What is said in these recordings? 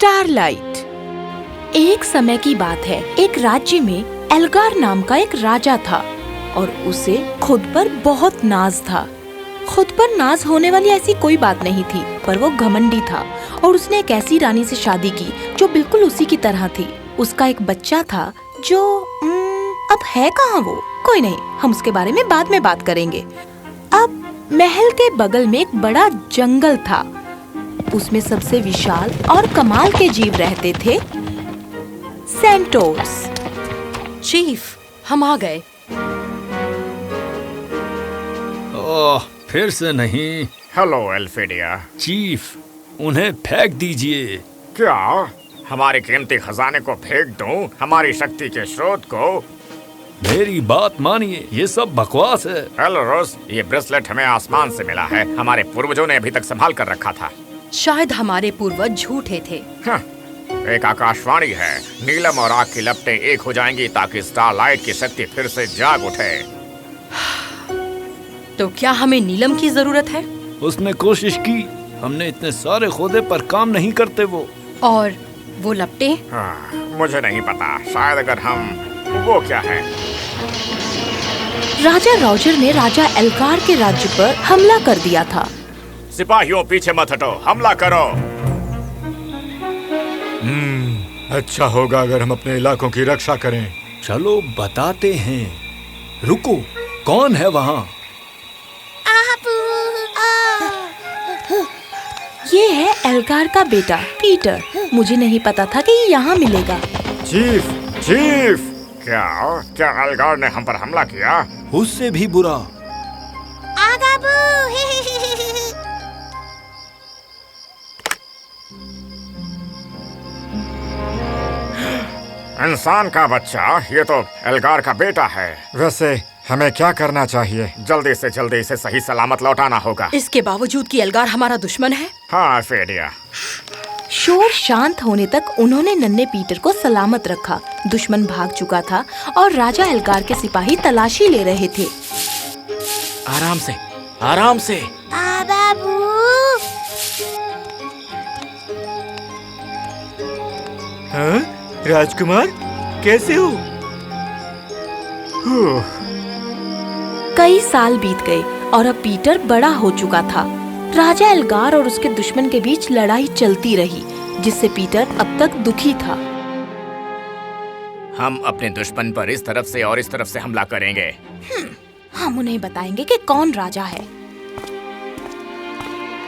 Starlight. एक समय की बात है, एक राज्य में एल्गार नाम का एक राजा था और उसे खुद पर बहुत नाज था। खुद पर नाज होने वाली ऐसी कोई बात नहीं थी, पर वो घमंडी था और उसने एक ऐसी रानी से शादी की जो बिल्कुल उसी की तरह थी। उसका एक बच्चा था जो अब है कहाँ वो? कोई नहीं, हम उसके बारे में बाद में बात करेंगे। अब महल के बगल में एक बड़ा जंगल था। उसमें सबसे विशाल और कमाल के जीव रहते थे, सेंटोर्स। चीफ, हम आ गए। ओह, फिर से नहीं। हेलो एल्फेडिया। चीफ, उन्हें फेंक दीजिए। क्या हमारे कीमती खजाने को फेंक दूं? हमारी शक्ति के स्रोत को? मेरी बात मानिए, ये सब बकवास है। हेलो रोज, ये ब्रेसलेट हमें आसमान से मिला है। हमारे पूर्वजों ने अभी तक संभाल कर रखा था। शायद हमारे पूर्वज झूठे थे। एक आकाशवाणी है, नीलम और आग की लपटें एक हो जाएंगी ताकि स्टारलाइट की शक्ति फिर से जाग उठे। तो क्या हमें नीलम की जरूरत है? उसने कोशिश की, हमने इतने सारे खोदे पर काम नहीं करते वो। और वो लपटें? मुझे नहीं पता, शायद अगर हम वो क्या है। राजा रॉजर ने राजा एल्गार के राज्य पर हमला कर दिया था। सिपाहियों, पीछे मत हटो, हमला करो। अच्छा होगा अगर हम अपने इलाकों की रक्षा करें। चलो बताते हैं। रुको, कौन है वहाँ? ये है एल्गार का बेटा पीटर। मुझे नहीं पता था कि ये यहाँ मिलेगा। Chief, chief. क्या एल्गार ने हम पर हमला किया? उससे भी बुरा। इंसान का बच्चा, ये तो एल्गार का बेटा है। वैसे हमें क्या करना चाहिए? जल्दी से जल्दी इसे सही सलामत लौटाना होगा। इसके बावजूद कि एल्गार हमारा दुश्मन है। हाँ फेडिया। शोर शांत होने तक उन्होंने नन्हे पीटर को सलामत रखा। दुश्मन भाग चुका था और राजा एल्गार के सिपाही तलाशी ले रहे थे। आराम से, आराम से। हाँ? राजकुमार, कैसे हो? कई साल बीत गए और अब पीटर बड़ा हो चुका था। राजा एल्गार और उसके दुश्मन के बीच लड़ाई चलती रही, जिससे पीटर अब तक दुखी था। हम अपने दुश्मन पर इस तरफ से और इस तरफ से हमला करेंगे। हम उन्हें बताएंगे कि कौन राजा है।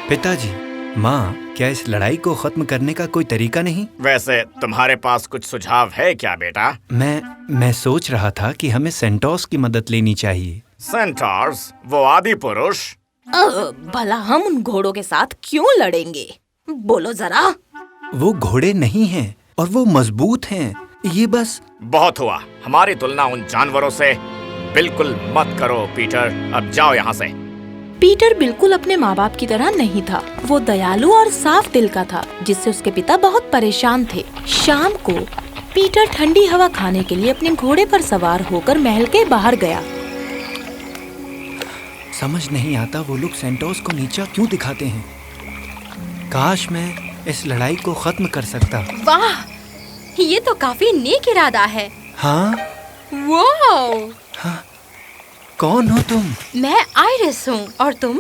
पिताजी, माँ, क्या इस लड़ाई को खत्म करने का कोई तरीका नहीं? वैसे तुम्हारे पास कुछ सुझाव है क्या बेटा? मैं सोच रहा था कि हमें सेंटोर्स की मदद लेनी चाहिए। सेंटोर्स? वो आदि पुरुष? भला हम उन घोड़ों के साथ क्यों लड़ेंगे? बोलो जरा। वो घोड़े नहीं हैं और वो मजबूत हैं। ये बस बहुत हुआ। हमारी तुलना उन जानवरों से बिल्कुल मत करो पीटर। अब जाओ यहाँ से। पीटर बिल्कुल अपने माँ बाप की तरह नहीं था। वो दयालु और साफ दिल का था, जिससे उसके पिता बहुत परेशान थे। शाम को पीटर ठंडी हवा खाने के लिए अपने घोड़े पर सवार होकर महल के बाहर गया। समझ नहीं आता वो लोग सेंटोर्स को नीचा क्यों दिखाते हैं। काश मैं इस लड़ाई को खत्म कर सकता। वाह, ये तो काफी नेक इरादा है। हाँ? वाह! हाँ? कौन हो तुम? मैं आइरिस हूँ। और तुम?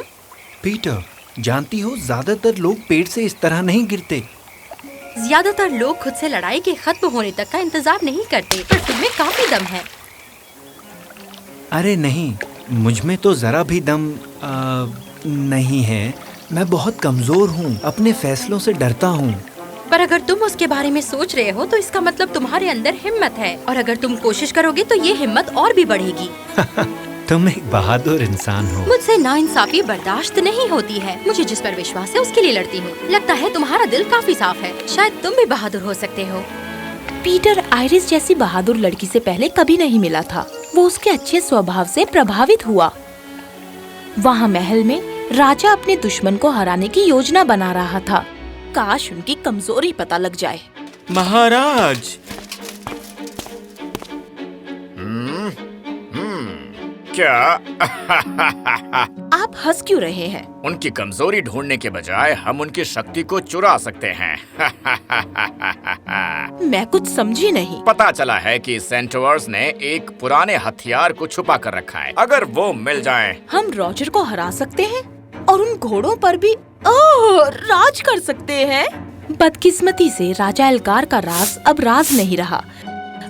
पीटर, जानती हो ज्यादातर लोग पेड़ से इस तरह नहीं गिरते। ज्यादातर लोग खुद से लड़ाई के खत्म होने तक का इंतजार नहीं करते, पर तुम्हें काफी दम है। अरे नहीं, मुझ में तो जरा भी दम नहीं है। मैं बहुत कमजोर हूँ, अपने फैसलों से डरता हूँ। पर अगर तुम उसके बारे में सोच रहे हो तो इसका मतलब तुम्हारे अंदर हिम्मत है, और अगर तुम कोशिश करोगे तो ये हिम्मत और भी बढ़ेगी। तुम एक बहादुर इंसान हो। मुझसे नाइंसाफी बर्दाश्त नहीं होती है। मुझे जिस पर विश्वास है उसके लिए लड़ती हूँ। लगता है तुम्हारा दिल काफी साफ है। शायद तुम भी बहादुर हो सकते हो। पीटर आइरिस जैसी बहादुर लड़की से पहले कभी नहीं मिला था। वो उसके अच्छे स्वभाव से प्रभावित हुआ। वहाँ महल में राजा अपने दुश्मन को हराने की योजना बना रहा था। काश उनकी कमजोरी पता लग जाए। महाराज। क्या? आप हंस क्यों रहे हैं? उनकी कमजोरी ढूंढने के बजाय हम उनकी शक्ति को चुरा सकते हैं। मैं कुछ समझी नहीं। पता चला है कि सेंटोर्स ने एक पुराने हथियार को छुपा कर रखा है। अगर वो मिल जाए, हम रॉजर को हरा सकते हैं और उन घोड़ों पर भी राज कर सकते हैं। बदकिस्मती से राजा एल्गार का राज अब राज नहीं रहा।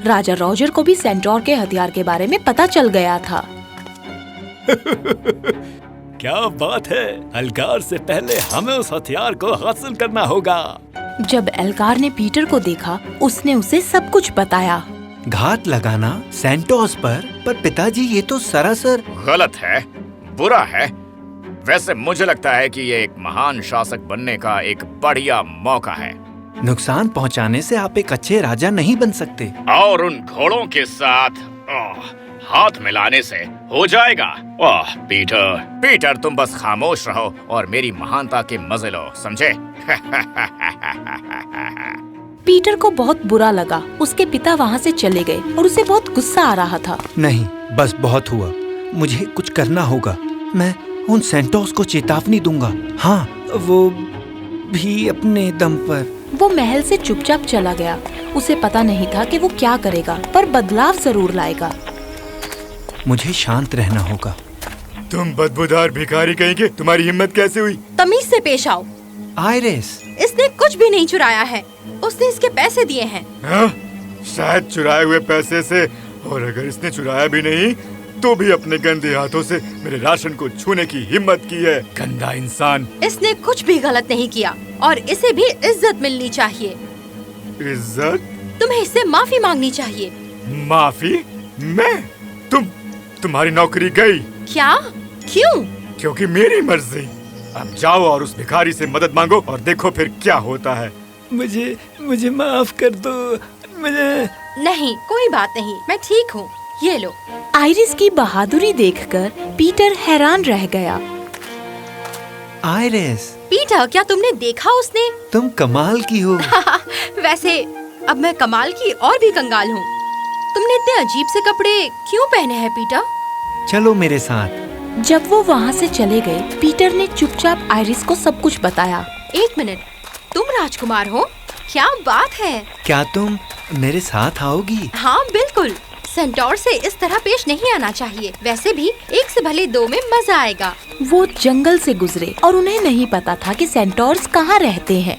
राजा रॉजर को भी सेंटोर के हथियार के बारे में पता चल गया था। क्या बात है, एल्गार से पहले हमें उस हथियार को हासिल करना होगा। जब एल्गार ने पीटर को देखा, उसने उसे सब कुछ बताया। घात लगाना सेंटोस पर पिताजी ये तो सरासर गलत है, बुरा है। वैसे मुझे लगता है कि ये एक महान शासक बनने का एक बढ़िया मौका है। नुकसान पहुंचाने से आप एक अच्छे राजा नहीं बन सकते। और उन घोड़ों के साथ हाथ मिलाने से हो जाएगा। ओह पीटर तुम बस खामोश रहो और मेरी महानता के मजे लो, समझे? पीटर को बहुत बुरा लगा। उसके पिता वहाँ से चले गए और उसे बहुत गुस्सा आ रहा था। नहीं, बस बहुत हुआ। मुझे कुछ करना होगा। मैं उन सेंटोस को चेतावनी दूंगा। हाँ, वो भी अपने दम पर। वो महल से चुपचाप चला गया। उसे पता नहीं था कि वो क्या करेगा, पर बदलाव जरूर लाएगा। मुझे शांत रहना होगा। तुम बदबूदार भिखारी कहीं के, तुम्हारी हिम्मत कैसे हुई? तमीज से पेश आओ। आयरिस, इसने कुछ भी नहीं चुराया है, उसने इसके पैसे दिए हैं। हाँ? शायद चुराए हुए पैसे से, और अगर इसने चुराया भी नहीं तो भी अपने गंदे हाथों से मेरे राशन को छूने की हिम्मत की है। गंदा इंसान। इसने कुछ भी गलत नहीं किया और इसे भी इज्जत मिलनी चाहिए। इज्जत? तुम्हें इससे माफी मांगनी चाहिए। माफी? मैं? तुम्हारी नौकरी गई। क्या? क्यों? क्योंकि मेरी मर्जी। अब जाओ और उस भिखारी से मदद मांगो और देखो फिर क्या होता है। मुझे माफ कर दो। मुझे नहीं, कोई बात नहीं, मैं ठीक हूँ। ये लो। आयरिस की बहादुरी देखकर पीटर हैरान रह गया। आयरिस, पीटर, क्या तुमने देखा उसने? तुम कमाल की हो। वैसे अब मैं कमाल की और भी कंगाल हूँ। तुमने इतने अजीब से कपड़े क्यों पहने हैं पीटर? चलो मेरे साथ। जब वो वहाँ से चले गए, पीटर ने चुपचाप आयरिस को सब कुछ बताया। 1 मिनट, तुम राजकुमार हो? क्या बात है। क्या तुम मेरे साथ आओगी? हाँ बिल्कुल। सेंटोर से इस तरह पेश नहीं आना चाहिए। वैसे भी 1 से भले 2 में मजा आएगा। वो जंगल से गुजरे और उन्हें नहीं पता था कि सेंटोर्स कहाँ रहते हैं।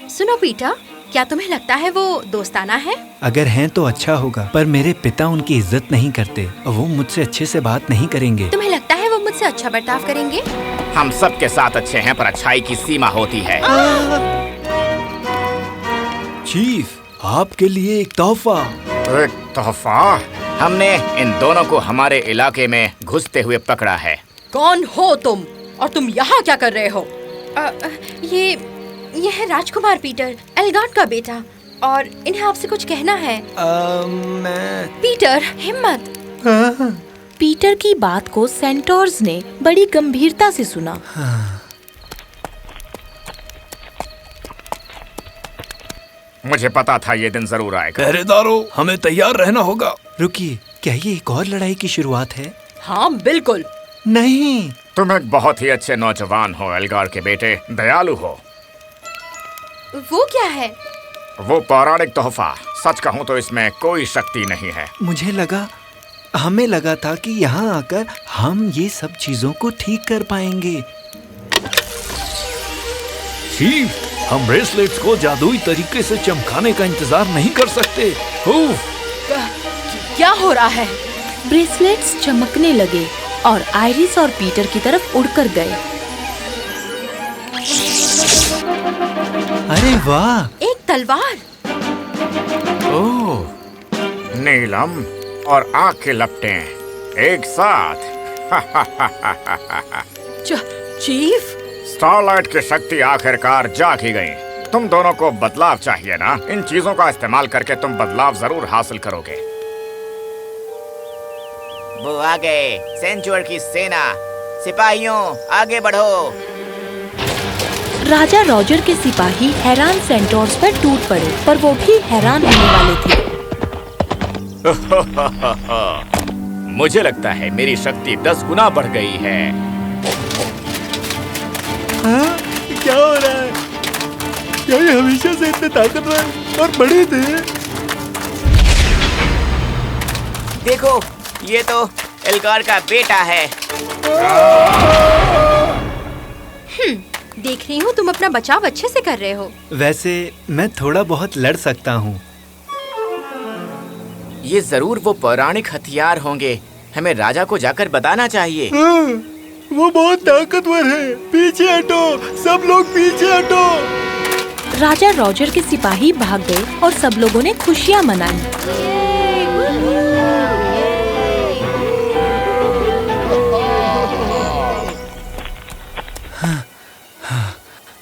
सुनो पीटर, क्या तुम्हें लगता है वो दोस्ताना है? अगर हैं तो अच्छा होगा, पर मेरे पिता उनकी इज्जत नहीं करते और वो मुझसे अच्छे से बात नहीं करेंगे। तुम्हें लगता है वो मुझसे अच्छा बर्ताव करेंगे? हम सब के साथ अच्छे हैं, पर अच्छाई की सीमा होती है। चीफ, आपके लिए एक तोहफा। एक तोहफा? हमने इन दोनों को हमारे इलाके में घुसते हुए पकड़ा है। कौन हो तुम और तुम यहाँ क्या कर रहे हो? ये है राजकुमार पीटर, एल्गार्ड का बेटा, और इन्हें आपसे कुछ कहना है। पीटर, हिम्मत। पीटर की बात को सेंटोर्स ने बड़ी गंभीरता से सुना। मुझे पता था ये दिन जरूर आएगा। पहरेदारों, हमें तैयार रहना होगा। रुकिए, क्या ये एक और लड़ाई की शुरुआत है? हाँ बिल्कुल। नहीं। तुम एक बहुत ही अच्छे नौजवान हो एल्गार के बेटे, दयालु हो। वो क्या है? वो पौराणिक तोहफा। सच कहूँ तो इसमें कोई शक्ति नहीं है। हमें लगा था कि यहाँ आकर हम ये सब चीजों को ठीक कर पाएंगे। चीफ, हम ब्रेसलेट्स को जादुई तरीके से चमकाने का इंतजार नहीं कर सकते। क्या हो रहा है? ब्रेसलेट्स चमकने लगे और आयरिस और पीटर की तरफ उड़कर गए। अरे वाह! एक तलवार। ओह, नीलम और आग के लपटें एक साथ। चीफ, स्टारलाइट की शक्ति आखिरकार जाग ही गई। तुम दोनों को बदलाव चाहिए ना? इन चीजों का इस्तेमाल करके तुम बदलाव जरूर हासिल करोगे। वो आ गए, सेंचुअर की सेना। सिपाहियों, आगे बढ़ो। राजा रॉजर के सिपाही हैरान सेंटोर्स पर टूट पड़े, पर वो भी हैरान होने वाले थे। मुझे लगता है मेरी शक्ति 10 गुना बढ़ गई है। हाँ? क्या हो रहा है? क्या ये हमेशा से इतने ताकतवर और बड़े थे? देखो, ये तो एल्गार का बेटा है। देख रही हूँ तुम अपना बचाव अच्छे से कर रहे हो। वैसे मैं थोड़ा बहुत लड़ सकता हूँ। ये जरूर वो पौराणिक हथियार होंगे। हमें राजा को जाकर बताना चाहिए। हाँ, वो बहुत ताकतवर है। पीछे हटो, सब लोग पीछे हटो। राजा रॉजर के सिपाही भाग गए और सब लोगों ने खुशियाँ मनाई।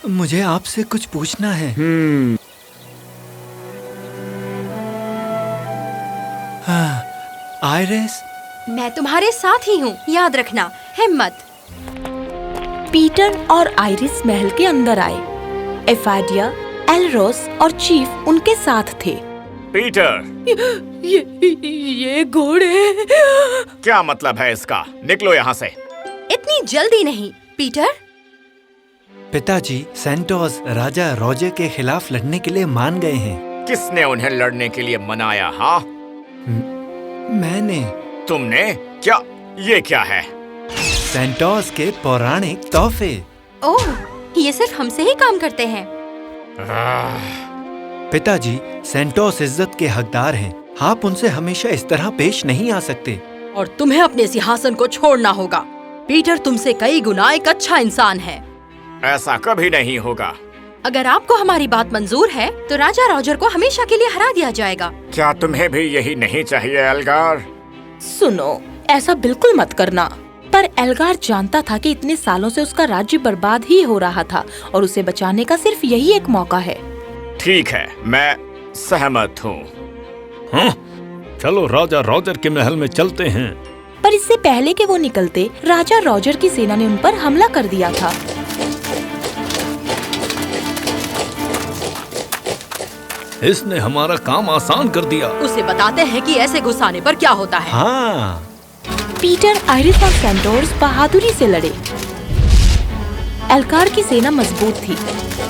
मुझे आपसे कुछ पूछना है। आयरिस, मैं तुम्हारे साथ ही हूँ, याद रखना। हिम्मत। पीटर और आइरिस महल के अंदर आए। एफाडिया, एलरोस और चीफ उनके साथ थे। पीटर, ये घोड़े। क्या मतलब है इसका? निकलो यहाँ से। इतनी जल्दी नहीं, पीटर। पिताजी, सेंटोस राजा रॉजर के खिलाफ लड़ने के लिए मान गए हैं। किसने उन्हें लड़ने के लिए मनाया? हाँ, मैंने। तुमने? क्या? ये क्या है? सेंटोस के पौराणिक तोहफे। ओह, ये सिर्फ हमसे ही काम करते हैं। पिताजी, सेंटोस इज्जत के हकदार हैं। आप उनसे हमेशा इस तरह पेश नहीं आ सकते। और तुम्हें अपने सिंहासन को छोड़ना होगा। पीटर तुमसे कई गुना एक अच्छा इंसान है। ऐसा कभी नहीं होगा। अगर आपको हमारी बात मंजूर है तो राजा रॉजर को हमेशा के लिए हरा दिया जाएगा। क्या तुम्हें भी यही नहीं चाहिए एल्गार? सुनो, ऐसा बिल्कुल मत करना। पर एल्गार जानता था कि इतने सालों से उसका राज्य बर्बाद ही हो रहा था और उसे बचाने का सिर्फ यही एक मौका है। ठीक है, मैं सहमत हूँ। हाँ? चलो राजा रॉजर के महल में चलते हैं। पर इससे पहले कि वो निकलते, राजा रॉजर की सेना ने उन पर हमला कर दिया था। इसने हमारा काम आसान कर दिया। उसे बताते हैं कि ऐसे घुसाने पर क्या होता है। हाँ। पीटर, आइरिस और सेंटोर्स बहादुरी से लड़े। एल्गार की सेना मजबूत थी,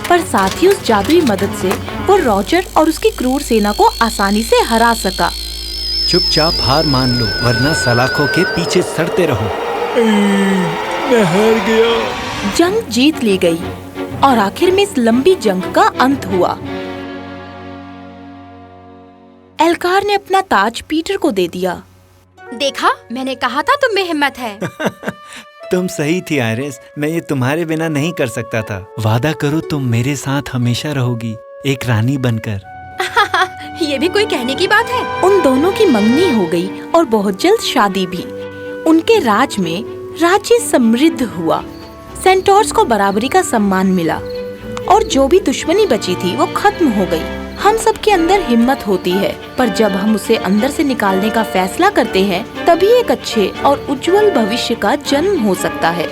पर साथ ही उस जादुई मदद से वो रॉजर और उसकी क्रूर सेना को आसानी से हरा सका। चुपचाप हार मान लो, वरना सलाखों के पीछे सड़ते रहो। मैं हार गया। जंग जीत ली गई और आखिर में इस लंबी जंग का अंत हुआ। एल्गार ने अपना ताज पीटर को दे दिया। देखा, मैंने कहा था तुम में हिम्मत है। तुम सही थी आयरिस, मैं ये तुम्हारे बिना नहीं कर सकता था। वादा करो तुम मेरे साथ हमेशा रहोगी, एक रानी बनकर। ये भी कोई कहने की बात है? उन दोनों की मंगनी हो गई और बहुत जल्द शादी भी। उनके राज में राज्य समृद्ध हुआ। सेंटोर्स को बराबरी का सम्मान मिला और जो भी दुश्मनी बची थी वो खत्म हो गई। हम सब के अंदर हिम्मत होती है, पर जब हम उसे अंदर से निकालने का फैसला करते हैं, तभी एक अच्छे और उज्जवल भविष्य का जन्म हो सकता है।